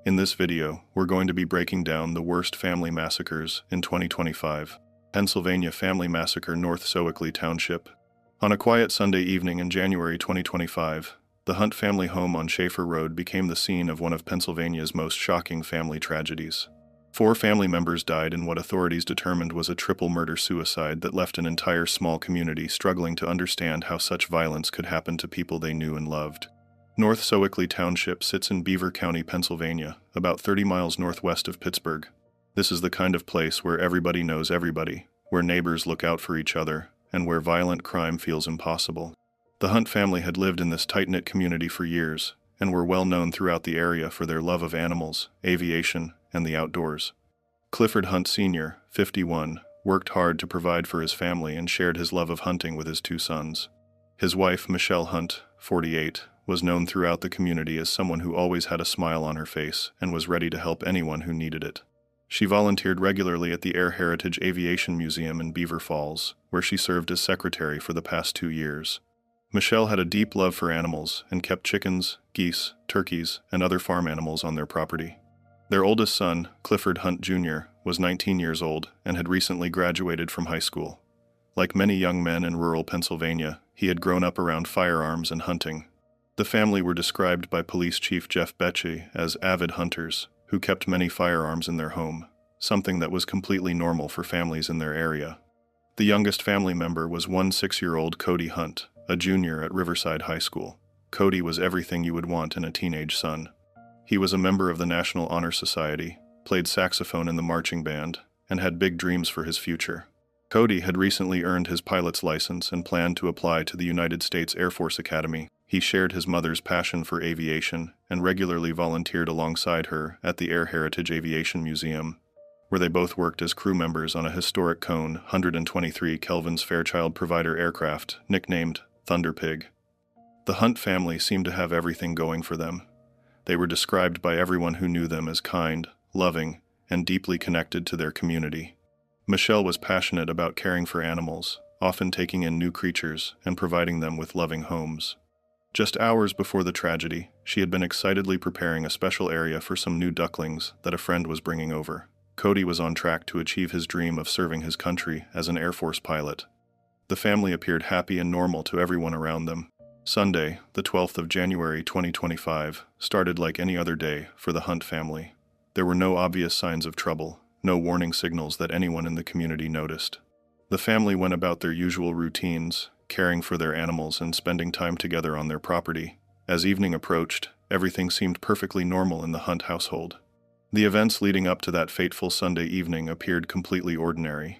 In this video, we're going to be breaking down the worst family massacres in 2025. Pennsylvania Family Massacre, North Sewickley Township. On a quiet Sunday evening in January 2025, the Hunt family home on Schaefer Road became the scene of one of Pennsylvania's most shocking family tragedies. 4 family members died in what authorities determined was a triple murder-suicide that left an entire small community struggling to understand how such violence could happen to people they knew and loved. North Sewickley Township sits in Beaver County, Pennsylvania, about 30 miles northwest of Pittsburgh. This is the kind of place where everybody knows everybody, where neighbors look out for each other, and where violent crime feels impossible. The Hunt family had lived in this tight-knit community for years, and were well known throughout the area for their love of animals, aviation, and the outdoors. Clifford Hunt Sr., 51, worked hard to provide for his family and shared his love of hunting with his 2 sons. His wife, Michelle Hunt, 48, was known throughout the community as someone who always had a smile on her face and was ready to help anyone who needed it. She volunteered regularly at the Air Heritage Aviation Museum in Beaver Falls, where she served as secretary for the past 2 years. Michelle had a deep love for animals and kept chickens, geese, turkeys, and other farm animals on their property. Their oldest son, Clifford Hunt Jr., was 19 years old and had recently graduated from high school. Like many young men in rural Pennsylvania, he had grown up around firearms and hunting. The family were described by Police Chief Jeff Becce as avid hunters who kept many firearms in their home, something that was completely normal for families in their area. The youngest family member was 6-year-old Cody Hunt, a junior at Riverside High School. Cody was everything you would want in a teenage son. He was a member of the National Honor Society, played saxophone in the marching band, and had big dreams for his future. Cody had recently earned his pilot's license and planned to apply to the United States Air Force Academy. He shared his mother's passion for aviation and regularly volunteered alongside her at the Air Heritage Aviation Museum, where they both worked as crew members on a historic Cone 123 Kelvin's Fairchild Provider aircraft, nicknamed Thunder Pig. The Hunt family seemed to have everything going for them. They were described by everyone who knew them as kind, loving, and deeply connected to their community. Michelle was passionate about caring for animals, often taking in new creatures and providing them with loving homes. Just hours before the tragedy, she had been excitedly preparing a special area for some new ducklings that a friend was bringing over. Cody was on track to achieve his dream of serving his country as an Air Force pilot. The family appeared happy and normal to everyone around them. Sunday, the 12th of January 2025, started like any other day for the Hunt family. There were no obvious signs of trouble, no warning signals that anyone in the community noticed. The family went about their usual routines, caring for their animals and spending time together on their property. As evening approached, everything seemed perfectly normal in the Hunt household. The events leading up to that fateful Sunday evening appeared completely ordinary.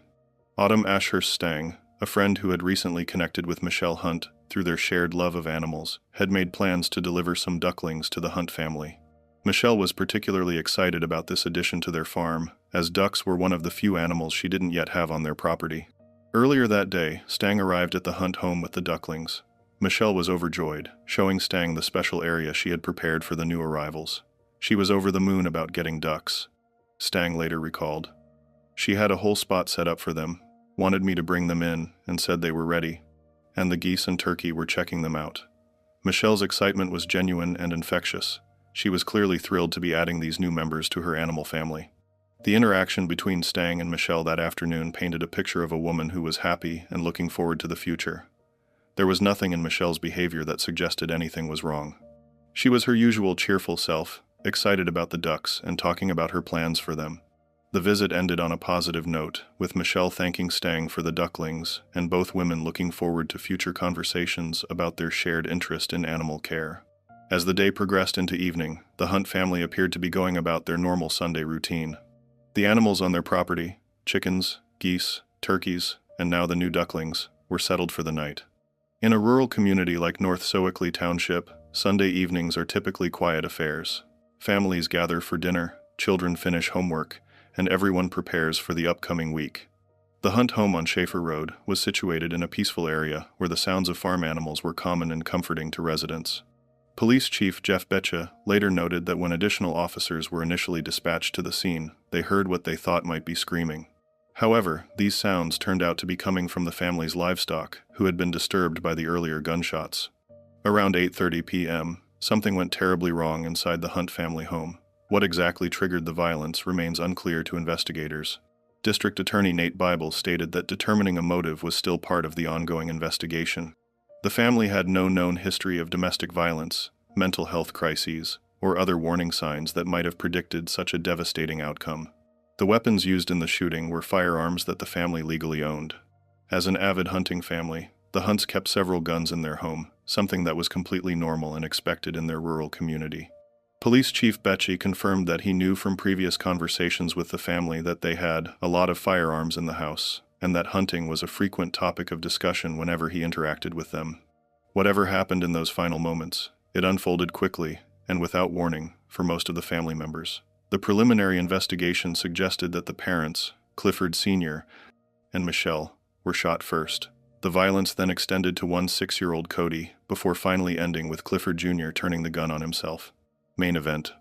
Autumn Ashurst Stang, a friend who had recently connected with Michelle Hunt through their shared love of animals, had made plans to deliver some ducklings to the Hunt family. Michelle was particularly excited about this addition to their farm, as ducks were one of the few animals she didn't yet have on their property. Earlier that day, Stang arrived at the Hunt home with the ducklings. Michelle was overjoyed, showing Stang the special area she had prepared for the new arrivals. She was over the moon about getting ducks, Stang later recalled. She had a whole spot set up for them, wanted me to bring them in, and said they were ready, and the geese and turkey were checking them out. Michelle's excitement was genuine and infectious. She was clearly thrilled to be adding these new members to her animal family. The interaction between Stang and Michelle that afternoon painted a picture of a woman who was happy and looking forward to the future. There was nothing in Michelle's behavior that suggested anything was wrong. She was her usual cheerful self, excited about the ducks and talking about her plans for them. The visit ended on a positive note, with Michelle thanking Stang for the ducklings and both women looking forward to future conversations about their shared interest in animal care. As the day progressed into evening, the Hunt family appeared to be going about their normal Sunday routine. The animals on their property, chickens, geese, turkeys, and now the new ducklings, were settled for the night. In a rural community like North Sewickley Township, Sunday evenings are typically quiet affairs. Families gather for dinner, children finish homework, and everyone prepares for the upcoming week. The Hunt home on Schaefer Road was situated in a peaceful area where the sounds of farm animals were common and comforting to residents. Police Chief Jeff Becce later noted that when additional officers were initially dispatched to the scene, they heard what they thought might be screaming. However, these sounds turned out to be coming from the family's livestock, who had been disturbed by the earlier gunshots. Around 8:30 p.m., something went terribly wrong inside the Hunt family home. What exactly triggered the violence remains unclear to investigators. District Attorney Nate Bible stated that determining a motive was still part of the ongoing investigation. The family had no known history of domestic violence, mental health crises, or other warning signs that might have predicted such a devastating outcome. The weapons used in the shooting were firearms that the family legally owned. As an avid hunting family, the Hunts kept several guns in their home, something that was completely normal and expected in their rural community. Police Chief Becci confirmed that he knew from previous conversations with the family that they had a lot of firearms in the house, and that hunting was a frequent topic of discussion whenever he interacted with them. Whatever happened in those final moments, it unfolded quickly and without warning for most of the family members. The preliminary investigation suggested that the parents, Clifford Sr. and Michelle, were shot first. The violence then extended to 6-year-old Cody, before finally ending with Clifford Jr. turning the gun on himself. Main event.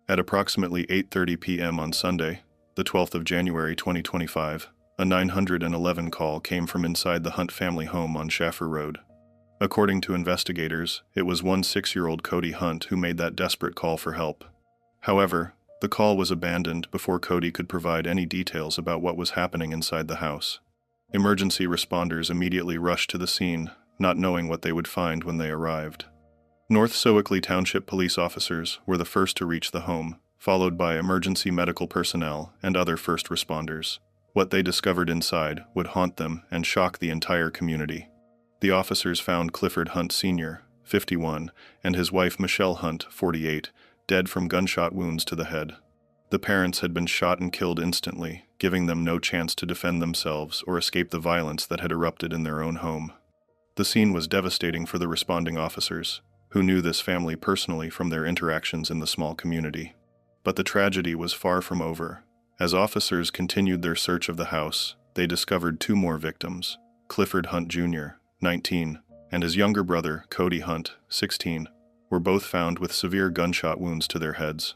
At approximately 8:30 p.m. on Sunday, the 12th of January 2025, a 911 call came from inside the Hunt family home on Schaffer Road. According to investigators, it was 6-year-old Cody Hunt who made that desperate call for help. However, the call was abandoned before Cody could provide any details about what was happening inside the house. Emergency responders immediately rushed to the scene, not knowing what they would find when they arrived. North Sewickley Township police officers were the first to reach the home, followed by emergency medical personnel and other first responders. What they discovered inside would haunt them and shock the entire community. The officers found Clifford Hunt Sr., 51, and his wife Michelle Hunt, 48, dead from gunshot wounds to the head. The parents had been shot and killed instantly, giving them no chance to defend themselves or escape the violence that had erupted in their own home. The scene was devastating for the responding officers, who knew this family personally from their interactions in the small community. But the tragedy was far from over. As officers continued their search of the house, they discovered 2 more victims. Clifford Hunt Jr., 19, and his younger brother, Cody Hunt, 16, were both found with severe gunshot wounds to their heads.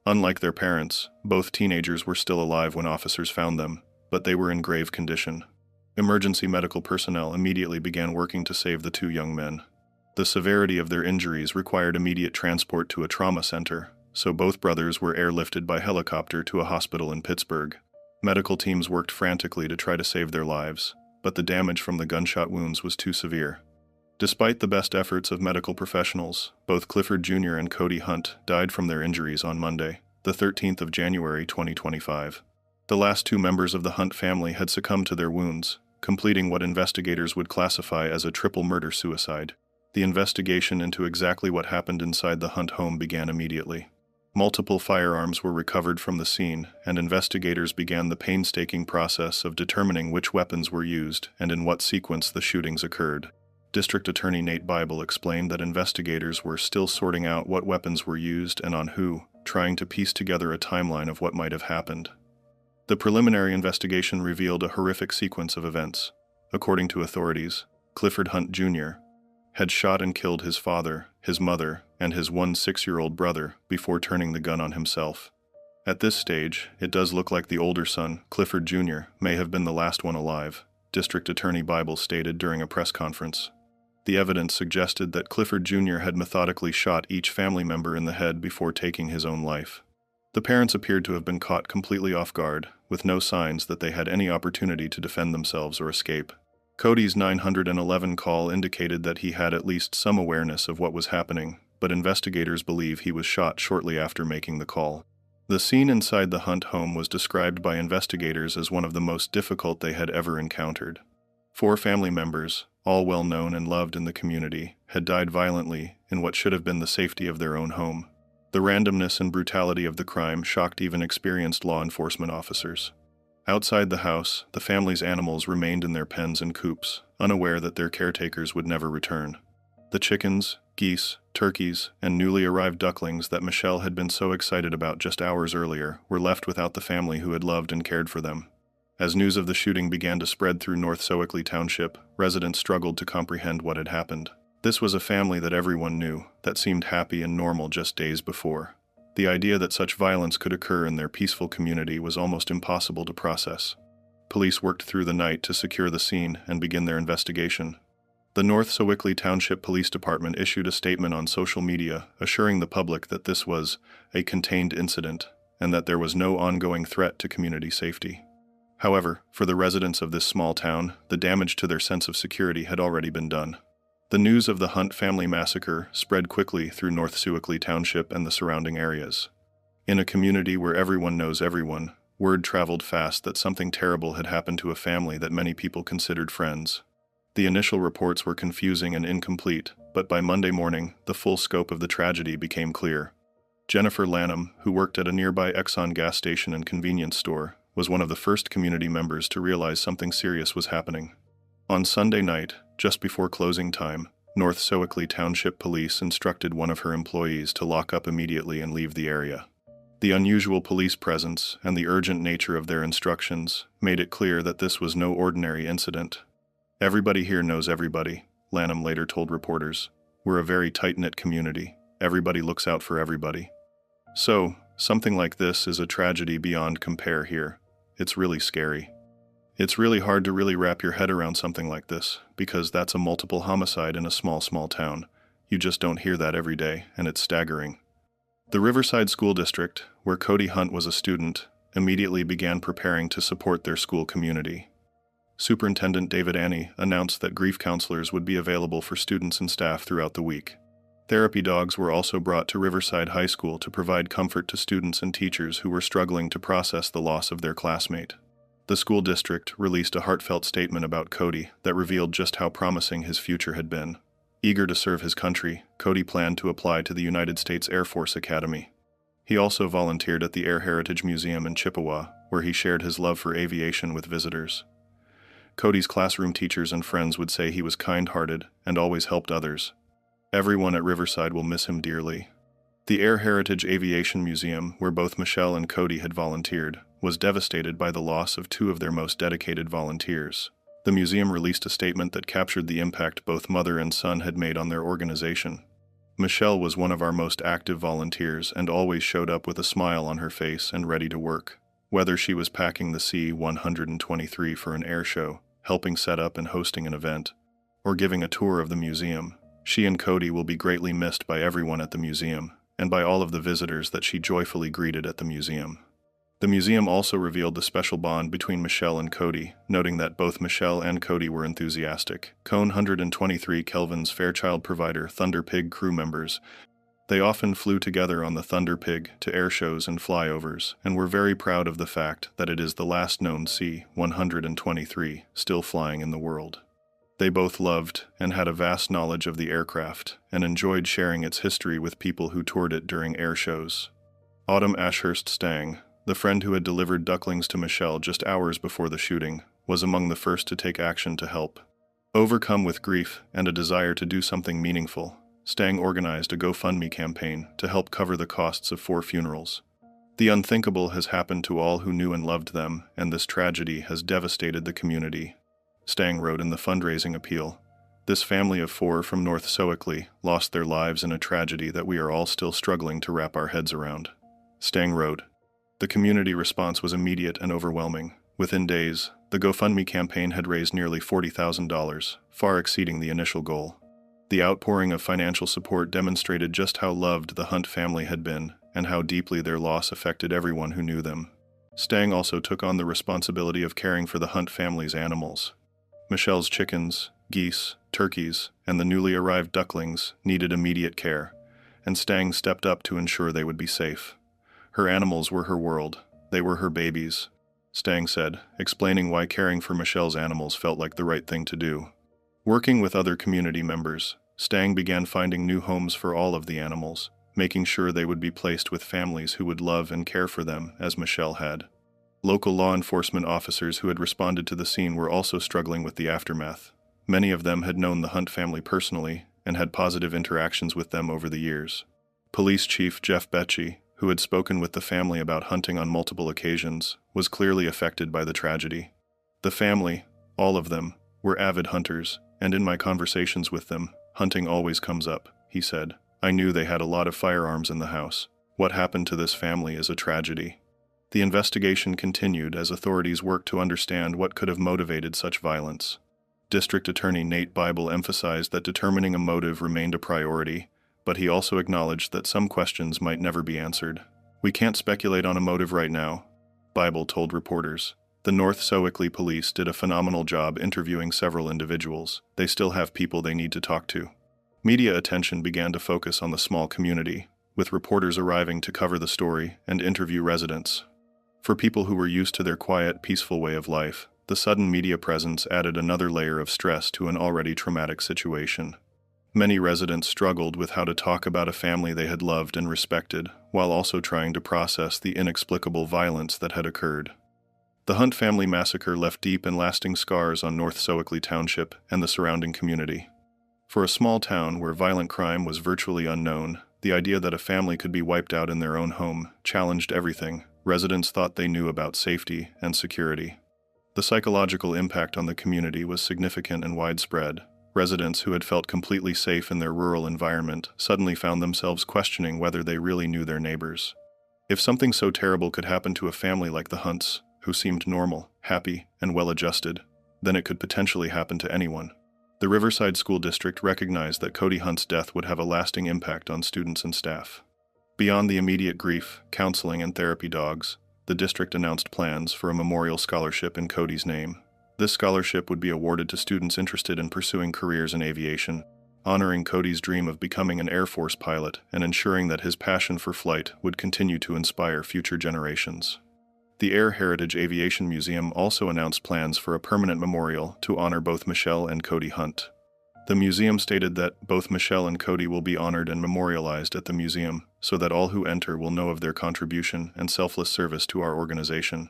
Unlike their parents, both teenagers were still alive when officers found them, but they were in grave condition. Emergency medical personnel immediately began working to save the 2 young men. The severity of their injuries required immediate transport to a trauma center, so both brothers were airlifted by helicopter to a hospital in Pittsburgh. Medical teams worked frantically to try to save their lives, but the damage from the gunshot wounds was too severe. Despite the best efforts of medical professionals, both Clifford Jr. and Cody Hunt died from their injuries on Monday, the 13th of January 2025. The last 2 members of the Hunt family had succumbed to their wounds, completing what investigators would classify as a triple murder-suicide. The investigation into exactly what happened inside the Hunt home began immediately. Multiple firearms were recovered from the scene, and investigators began the painstaking process of determining which weapons were used and in what sequence the shootings occurred. District Attorney Nate Bible explained that investigators were still sorting out what weapons were used and on who, trying to piece together a timeline of what might have happened. The preliminary investigation revealed a horrific sequence of events. According to authorities, Clifford Hunt Jr. had shot and killed his father, his mother, and his 6-year-old brother before turning the gun on himself. At this stage, it does look like the older son, Clifford Jr., may have been the last one alive, District Attorney Bible stated during a press conference. The evidence suggested that Clifford Jr. had methodically shot each family member in the head before taking his own life. The parents appeared to have been caught completely off guard, with no signs that they had any opportunity to defend themselves or escape. Cody's 911 call indicated that he had at least some awareness of what was happening, but investigators believe he was shot shortly after making the call. The scene inside the Hunt home was described by investigators as one of the most difficult they had ever encountered. 4 family members, all well known and loved in the community, had died violently in what should have been the safety of their own home. The randomness and brutality of the crime shocked even experienced law enforcement officers. Outside the house, the family's animals remained in their pens and coops, unaware that their caretakers would never return. The chickens, geese, turkeys, and newly arrived ducklings that Michelle had been so excited about just hours earlier were left without the family who had loved and cared for them. As news of the shooting began to spread through North Sewickley Township, residents struggled to comprehend what had happened. This was a family that everyone knew, that seemed happy and normal just days before. The idea that such violence could occur in their peaceful community was almost impossible to process. Police worked through the night to secure the scene and begin their investigation. The North Sewickley Township Police Department issued a statement on social media assuring the public that this was a contained incident and that there was no ongoing threat to community safety. However, for the residents of this small town, the damage to their sense of security had already been done. The news of the Hunt family massacre spread quickly through North Sewickley Township and the surrounding areas. In a community where everyone knows everyone, word traveled fast that something terrible had happened to a family that many people considered friends. The initial reports were confusing and incomplete, but by Monday morning, the full scope of the tragedy became clear. Jennifer Lanham, who worked at a nearby Exxon gas station and convenience store, was one of the first community members to realize something serious was happening. On Sunday night, just before closing time, North Sewickley Township Police instructed one of her employees to lock up immediately and leave the area. The unusual police presence and the urgent nature of their instructions made it clear that this was no ordinary incident. "Everybody here knows everybody," Lanham later told reporters. "We're a very tight-knit community. Everybody looks out for everybody." So, something like this is a tragedy beyond compare here. It's really scary. It's really hard to really wrap your head around something like this, because that's a multiple homicide in a small town. You just don't hear that every day, and it's staggering. The Riverside School District, where Cody Hunt was a student, immediately began preparing to support their school community. Superintendent David Anney announced that grief counselors would be available for students and staff throughout the week. Therapy dogs were also brought to Riverside High School to provide comfort to students and teachers who were struggling to process the loss of their classmate. The school district released a heartfelt statement about Cody that revealed just how promising his future had been. Eager to serve his country, Cody planned to apply to the United States Air Force Academy. He also volunteered at the Air Heritage Museum in Chippewa, where he shared his love for aviation with visitors. Cody's classroom teachers and friends would say he was kind-hearted and always helped others. Everyone at Riverside will miss him dearly. The Air Heritage Aviation Museum, where both Michelle and Cody had volunteered, was devastated by the loss of two of their most dedicated volunteers. The museum released a statement that captured the impact both mother and son had made on their organization. "Michelle was one of our most active volunteers and always showed up with a smile on her face and ready to work. Whether she was packing the C-123 for an air show, helping set up and hosting an event, or giving a tour of the museum, she and Cody will be greatly missed by everyone at the museum, and by all of the visitors that she joyfully greeted at the museum." The museum also revealed the special bond between Michelle and Cody, noting that both Michelle and Cody were enthusiastic Cone 123 Kelvin's Fairchild provider Thunder Pig crew members. They often flew together on the Thunder Pig to air shows and flyovers, and were very proud of the fact that it is the last known C-123 still flying in the world. They both loved and had a vast knowledge of the aircraft, and enjoyed sharing its history with people who toured it during air shows. Autumn Ashurst Stang, the friend who had delivered ducklings to Michelle just hours before the shooting, was among the first to take action to help. Overcome with grief and a desire to do something meaningful, Stang organized a GoFundMe campaign to help cover the costs of 4 funerals. "The unthinkable has happened to all who knew and loved them, and this tragedy has devastated the community," Stang wrote in the fundraising appeal. "This family of 4 from North Sewickley lost their lives in a tragedy that we are all still struggling to wrap our heads around." Stang wrote, "The community response was immediate and overwhelming. Within days, the GoFundMe campaign had raised nearly $40,000, far exceeding the initial goal. The outpouring of financial support demonstrated just how loved the Hunt family had been and how deeply their loss affected everyone who knew them." Stang also took on the responsibility of caring for the Hunt family's animals. Michelle's chickens, geese, turkeys, and the newly arrived ducklings needed immediate care, and Stang stepped up to ensure they would be safe. "Her animals were her world. They were her babies," Stang said, explaining why caring for Michelle's animals felt like the right thing to do. Working with other community members, Stang began finding new homes for all of the animals, making sure they would be placed with families who would love and care for them, as Michelle had. Local law enforcement officers who had responded to the scene were also struggling with the aftermath. Many of them had known the Hunt family personally and had positive interactions with them over the years. Police Chief Jeff Becci, who had spoken with the family about hunting on multiple occasions, was clearly affected by the tragedy. "The family, all of them, were avid hunters, and in my conversations with them, hunting always comes up," he said. "I knew they had a lot of firearms in the house. What happened to this family is a tragedy." The investigation continued as authorities worked to understand what could have motivated such violence. District Attorney Nate Bible emphasized that determining a motive remained a priority, but he also acknowledged that some questions might never be answered. "We can't speculate on a motive right now," Bible told reporters. The North Sewickley police did a phenomenal job interviewing several individuals. They still have people they need to talk to. Media attention began to focus on the small community, with reporters arriving to cover the story and interview residents. For people who were used to their quiet, peaceful way of life, the sudden media presence added another layer of stress to an already traumatic situation. Many residents struggled with how to talk about a family they had loved and respected, while also trying to process the inexplicable violence that had occurred. The Hunt family massacre left deep and lasting scars on North Sewickley Township and the surrounding community. For a small town where violent crime was virtually unknown, the idea that a family could be wiped out in their own home challenged everything residents thought they knew about safety and security. The psychological impact on the community was significant and widespread. Residents who had felt completely safe in their rural environment suddenly found themselves questioning whether they really knew their neighbors. If something so terrible could happen to a family like the Hunts, who seemed normal, happy, and well-adjusted, then it could potentially happen to anyone. The Riverside School District recognized that Cody Hunt's death would have a lasting impact on students and staff. Beyond the immediate grief, counseling, and therapy dogs, the district announced plans for a memorial scholarship in Cody's name. This scholarship would be awarded to students interested in pursuing careers in aviation, honoring Cody's dream of becoming an Air Force pilot and ensuring that his passion for flight would continue to inspire future generations. The Air Heritage Aviation Museum also announced plans for a permanent memorial to honor both Michelle and Cody Hunt. The museum stated that both Michelle and Cody will be honored and memorialized at the museum so that all who enter will know of their contribution and selfless service to our organization.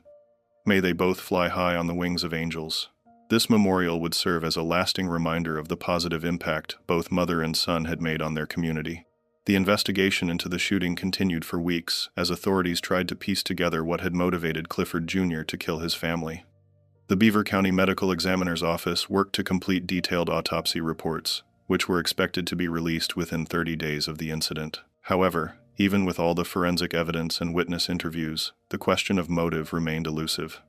May they both fly high on the wings of angels. This memorial would serve as a lasting reminder of the positive impact both mother and son had made on their community. The investigation into the shooting continued for weeks as authorities tried to piece together what had motivated Clifford Jr. to kill his family. The Beaver County Medical Examiner's Office worked to complete detailed autopsy reports, which were expected to be released within 30 days of the incident. However, even with all the forensic evidence and witness interviews, the question of motive remained elusive.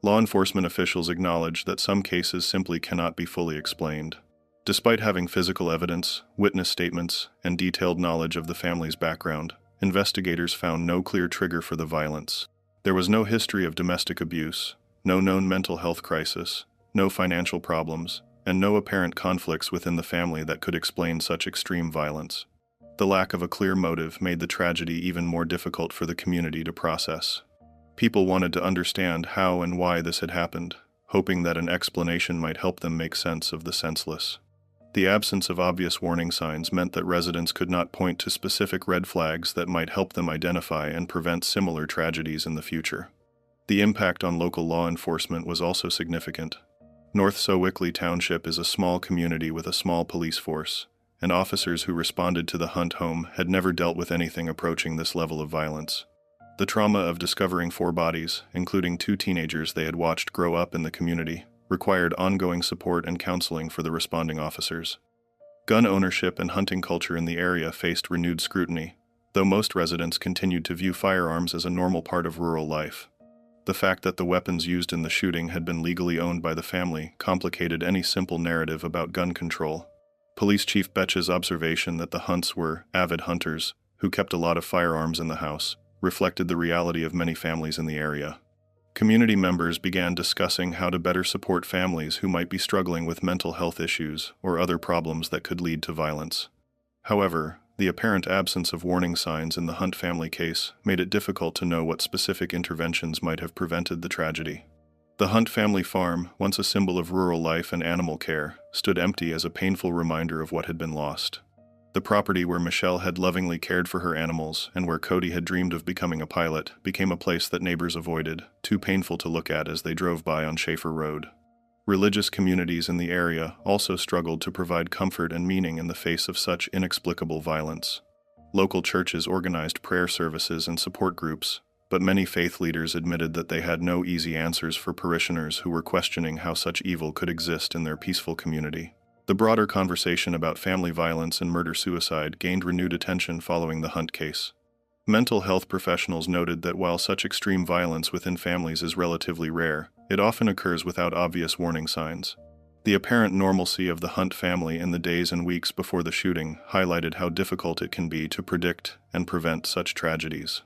Law enforcement officials acknowledged that some cases simply cannot be fully explained. Despite having physical evidence, witness statements, and detailed knowledge of the family's background, investigators found no clear trigger for the violence. There was no history of domestic abuse, no known mental health crisis, no financial problems, and no apparent conflicts within the family that could explain such extreme violence. The lack of a clear motive made the tragedy even more difficult for the community to process. People wanted to understand how and why this had happened, hoping that an explanation might help them make sense of the senseless. The absence of obvious warning signs meant that residents could not point to specific red flags that might help them identify and prevent similar tragedies in the future. The impact on local law enforcement was also significant. North Sewickley Township is a small community with a small police force, and officers who responded to the Hunt home had never dealt with anything approaching this level of violence. The trauma of discovering 4 bodies, including 2 teenagers they had watched grow up in the community, required ongoing support and counseling for the responding officers. Gun ownership and hunting culture in the area faced renewed scrutiny, though most residents continued to view firearms as a normal part of rural life. The fact that the weapons used in the shooting had been legally owned by the family complicated any simple narrative about gun control. Police Chief Betch's observation that the Hunts were avid hunters who kept a lot of firearms in the house reflected the reality of many families in the area. Community members began discussing how to better support families who might be struggling with mental health issues or other problems that could lead to violence. However, the apparent absence of warning signs in the Hunt family case made it difficult to know what specific interventions might have prevented the tragedy. The Hunt family farm, once a symbol of rural life and animal care, stood empty as a painful reminder of what had been lost. The property where Michelle had lovingly cared for her animals and where Cody had dreamed of becoming a pilot became a place that neighbors avoided, too painful to look at as they drove by on Schaefer Road. Religious communities in the area also struggled to provide comfort and meaning in the face of such inexplicable violence. Local churches organized prayer services and support groups, but many faith leaders admitted that they had no easy answers for parishioners who were questioning how such evil could exist in their peaceful community. The broader conversation about family violence and murder-suicide gained renewed attention following the Hunt case. Mental health professionals noted that while such extreme violence within families is relatively rare, it often occurs without obvious warning signs. The apparent normalcy of the Hunt family in the days and weeks before the shooting highlighted how difficult it can be to predict and prevent such tragedies.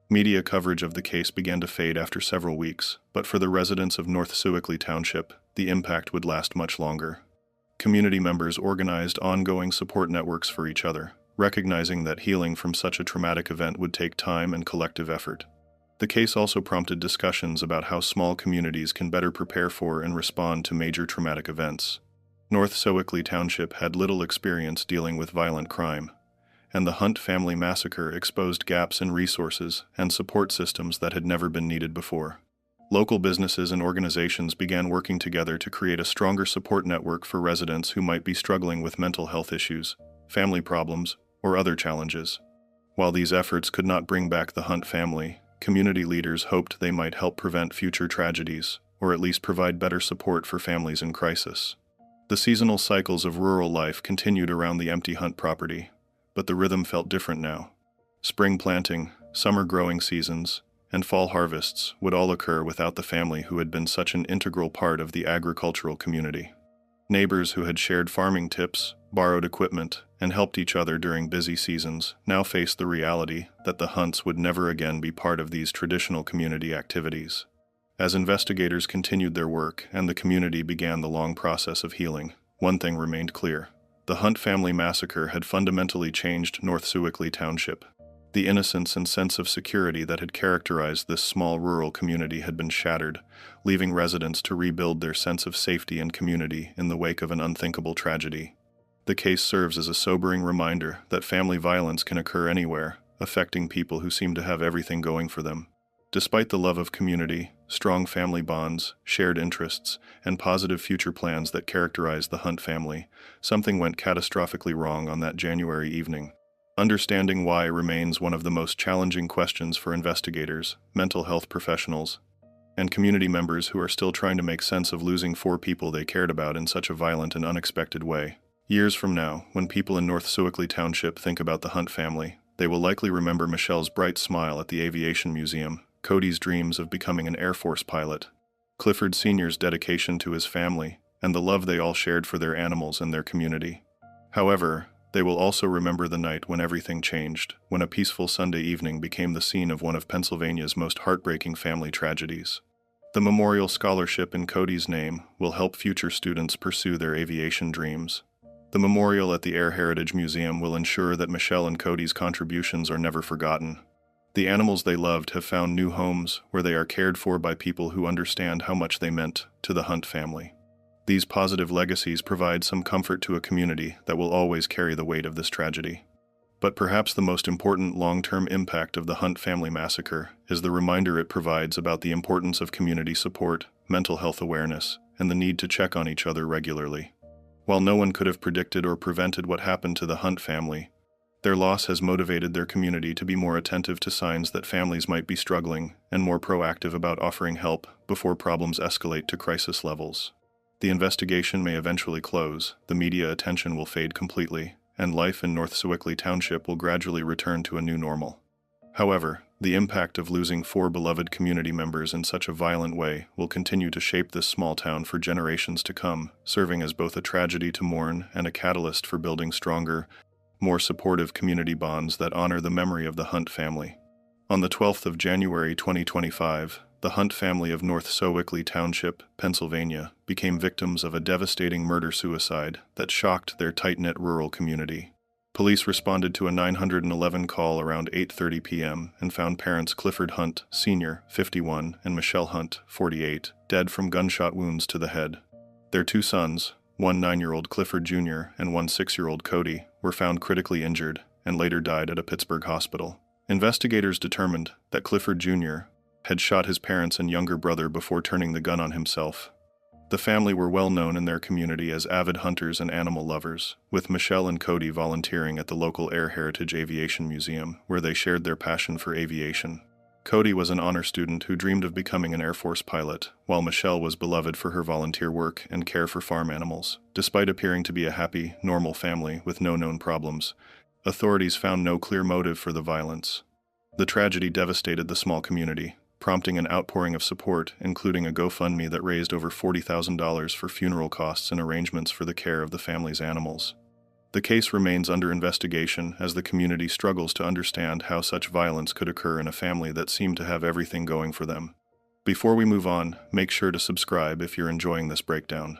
Media coverage of the case began to fade after several weeks, but for the residents of North Sewickley Township, the impact would last much longer. Community members organized ongoing support networks for each other, recognizing that healing from such a traumatic event would take time and collective effort. The case also prompted discussions about how small communities can better prepare for and respond to major traumatic events. North Sewickley Township had little experience dealing with violent crime, and the Hunt family massacre exposed gaps in resources and support systems that had never been needed before. Local businesses and organizations began working together to create a stronger support network for residents who might be struggling with mental health issues, family problems, or other challenges. While these efforts could not bring back the Hunt family, community leaders hoped they might help prevent future tragedies, or at least provide better support for families in crisis. The seasonal cycles of rural life continued around the empty Hunt property, but the rhythm felt different now. Spring planting, summer growing seasons, and fall harvests would all occur without the family who had been such an integral part of the agricultural community. Neighbors who had shared farming tips, borrowed equipment, and helped each other during busy seasons now faced the reality that the Hunts would never again be part of these traditional community activities. As investigators continued their work and the community began the long process of healing, one thing remained clear. The Hunt family massacre had fundamentally changed North Sewickley Township. The innocence and sense of security that had characterized this small rural community had been shattered, leaving residents to rebuild their sense of safety and community in the wake of an unthinkable tragedy. The case serves as a sobering reminder that family violence can occur anywhere, affecting people who seem to have everything going for them. Despite the love of community, strong family bonds, shared interests, and positive future plans that characterized the Hunt family, something went catastrophically wrong on that January evening. Understanding why remains one of the most challenging questions for investigators, mental health professionals, and community members who are still trying to make sense of losing 4 people they cared about in such a violent and unexpected way. Years from now, when people in North Sewickley Township think about the Hunt family, they will likely remember Michelle's bright smile at the Aviation Museum, Cody's dreams of becoming an Air Force pilot, Clifford Sr.'s dedication to his family, and the love they all shared for their animals and their community. However, they will also remember the night when everything changed, when a peaceful Sunday evening became the scene of one of Pennsylvania's most heartbreaking family tragedies. The memorial scholarship in Cody's name will help future students pursue their aviation dreams. The memorial at the Air Heritage Museum will ensure that Michelle and Cody's contributions are never forgotten. The animals they loved have found new homes where they are cared for by people who understand how much they meant to the Hunt family. These positive legacies provide some comfort to a community that will always carry the weight of this tragedy. But perhaps the most important long-term impact of the Hunt family massacre is the reminder it provides about the importance of community support, mental health awareness, and the need to check on each other regularly. While no one could have predicted or prevented what happened to the Hunt family, their loss has motivated their community to be more attentive to signs that families might be struggling and more proactive about offering help before problems escalate to crisis levels. The investigation may eventually close, the media attention will fade completely, and life in North Sewickley Township will gradually return to a new normal. However, the impact of losing 4 beloved community members in such a violent way will continue to shape this small town for generations to come, serving as both a tragedy to mourn and a catalyst for building stronger, more supportive community bonds that honor the memory of the Hunt family. On the 12th of January 2025, the Hunt family of North Sewickley Township, Pennsylvania, became victims of a devastating murder-suicide that shocked their tight-knit rural community. Police responded to a 911 call around 8:30 p.m. and found parents Clifford Hunt, Sr., 51, and Michelle Hunt, 48, dead from gunshot wounds to the head. Their 2 sons, one 9-year-old Clifford Jr. and one 6-year-old Cody, were found critically injured and later died at a Pittsburgh hospital. Investigators determined that Clifford Jr. had shot his parents and younger brother before turning the gun on himself. The family were well known in their community as avid hunters and animal lovers, with Michelle and Cody volunteering at the local Air Heritage Aviation Museum, where they shared their passion for aviation. Cody was an honor student who dreamed of becoming an Air Force pilot, while Michelle was beloved for her volunteer work and care for farm animals. Despite appearing to be a happy, normal family with no known problems, authorities found no clear motive for the violence. The tragedy devastated the small community, prompting an outpouring of support, including a GoFundMe that raised over $40,000 for funeral costs and arrangements for the care of the family's animals. The case remains under investigation as the community struggles to understand how such violence could occur in a family that seemed to have everything going for them. Before we move on, make sure to subscribe if you're enjoying this breakdown.